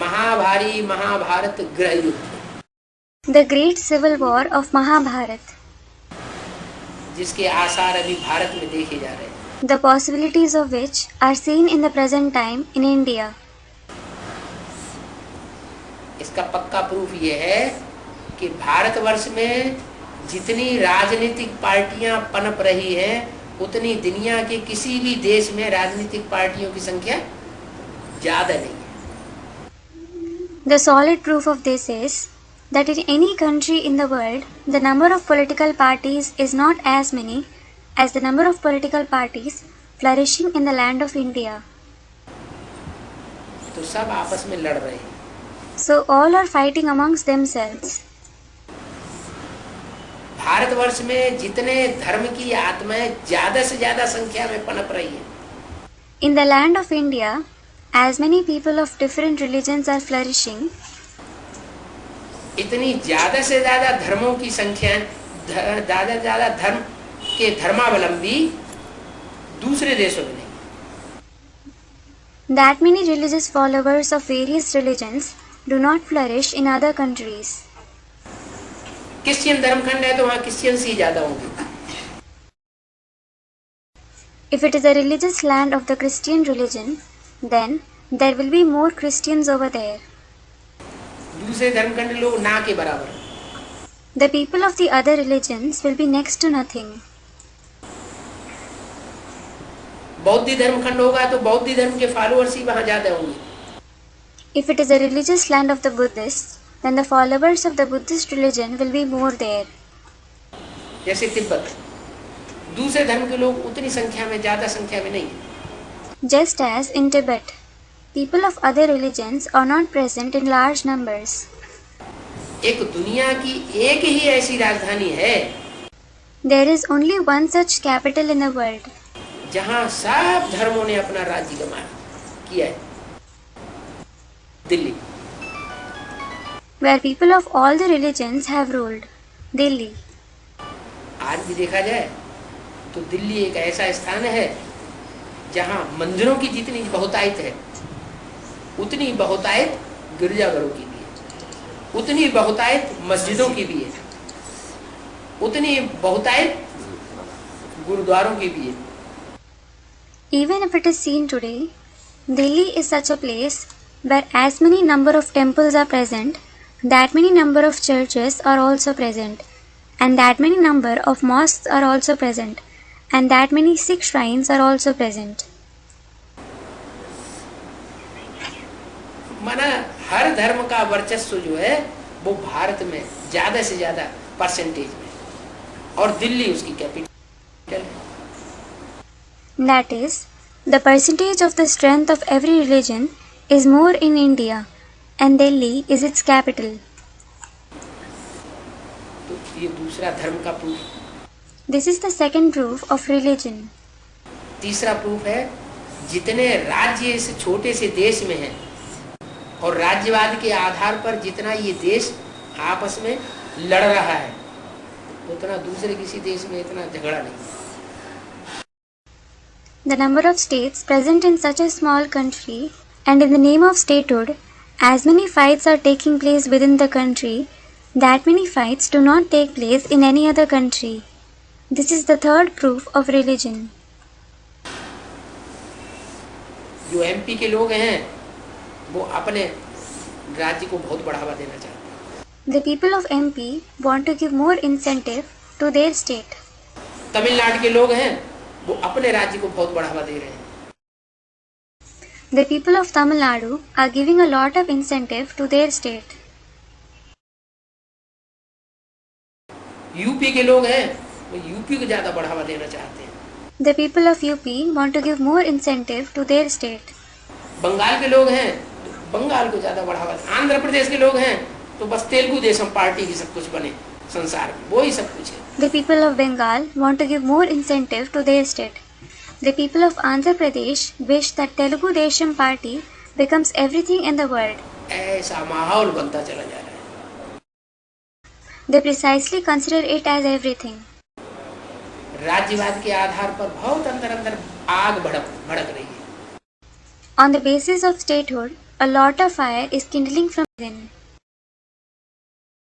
महाभारी महाभारत गृह युद्ध, the great civil war of Mahabharat, जिसके आसार अभी भारत में देखे जा रहे हैं, the possibilities of which are seen in the present time in India. इसका पक्का प्रूफ ये है कि भारतवर्ष में जितनी राजनीतिक पार्टियां पनप रही हैं, उतनी दुनिया के किसी भी देश में राजनीतिक पार्टियों की संख्या ज्यादा नहीं है। The solid proof of this is that in any country in the world, the number of political parties is not as many as the number of political parties flourishing in the land of India. तो सब आपस में लड़ रहे हैं। So all are fighting amongst themselves. Bharatvarsh में जितने धर्म की आत्माएं ज्यादा से ज्यादा संख्या में पनप रही है, In the land of India, as many people of different religions are flourishing, इतनी ज्यादा से ज्यादा धर्मों की संख्या, ज्यादा से ज्यादा धर्म के धर्मावलंबी दूसरे देशों में नहीं। that many religious followers of various religions do not flourish in other countries. Christian धर्मखंड है तो वहाँ क्रिश्चियंस ही ज्यादा होंगे। If it is a religious land of the Christian religion, then there will be more Christians over there. दूसरे धर्मखंड लोग ना के बराबर। The people of the other religions will be next to nothing. बौद्ध धर्मखंड होगा तो बौद्ध धर्म के फॉलोअर्स ही वहाँ ज्यादा होंगे। If it is a religious land of the Buddhists, then the followers of the Buddhist religion will be more there. जैसे तिब्बत, दूसरे धर्म के लोग उतनी संख्या में, ज्यादा संख्या में नहीं। Just as in Tibet, people of other religions are not present in large numbers. एक दुनिया की एक ही ऐसी राजधानी है There is only one such capital in the world, जहाँ सब धर्मों ने अपना राज्य गमाया किया है, Delhi. where people of all the religions have ruled, Delhi. आज भी देखा जाए तो दिल्ली एक ऐसा स्थान है जहाँ मंदिरों की जितनी बहुतायत है, उतनी बहुतायत गिरजाघरों की भी है, उतनी बहुतायत मस्जिदों की भी है, उतनी बहुतायत गुरुद्वारों की भी है। Even if it is seen today, Delhi is such a place where as many number of temples are present, that many number of churches are also present, and that many number of mosques are also present, and that many Sikh shrines are also present. माना हर धर्म का वर्चस्व जो है वो भारत में ज्यादा से ज्यादा परसेंटेज में, और दिल्ली उसकी कैपिटल है। That is, the percentage of the strength of every religion is more in India, and Delhi is its capital. तो ये दूसरा धर्म का proof. This is the second proof of religion. तीसरा प्रूफ है, जितने राज्य इस छोटे से देश में हैं और राज्यवाद के आधार पर जितना ये देश आपस में लड़ रहा है, उतना दूसरे किसी देश में इतना झगड़ा नहीं। The number of states present in such a small country, and in the name of statehood, as many fights are taking place within the country, that many fights do not take place in any other country. This is the third proof of religion. जो MP के लोग हैं वो अपने राज्य को बहुत बढ़ावा देना चाहते हैं। The people of MP want to give more incentive to their state. Tamil Nadu के लोग हैं वो अपने राज्य को बहुत बढ़ावा दे रहे हैं। The people of Tamil Nadu are giving a lot of incentive to their state. UP के लोग हैं वो यूपी को ज्यादा बढ़ावा देना चाहते हैं। The people of UP want to give more incentive to their state. Bengal के लोग हैं तो बंगाल को ज्यादा बढ़ावा, आंध्र प्रदेश के लोग हैं तो बस तेलुगु देशम पार्टी की सब कुछ बने संसार में, वो ही सब कुछ है। The people of Bengal want to give more incentive to their state. The people of Andhra Pradesh wish that Telugu Desam party becomes everything in the world. ऐसा माहौल बनता चला जा रहा है। They precisely consider it as everything. राज्यवाद के आधार पर बहुत अंदर अंदर आग भड़क रही है। On the basis of statehood, a lot of fire is kindling from within.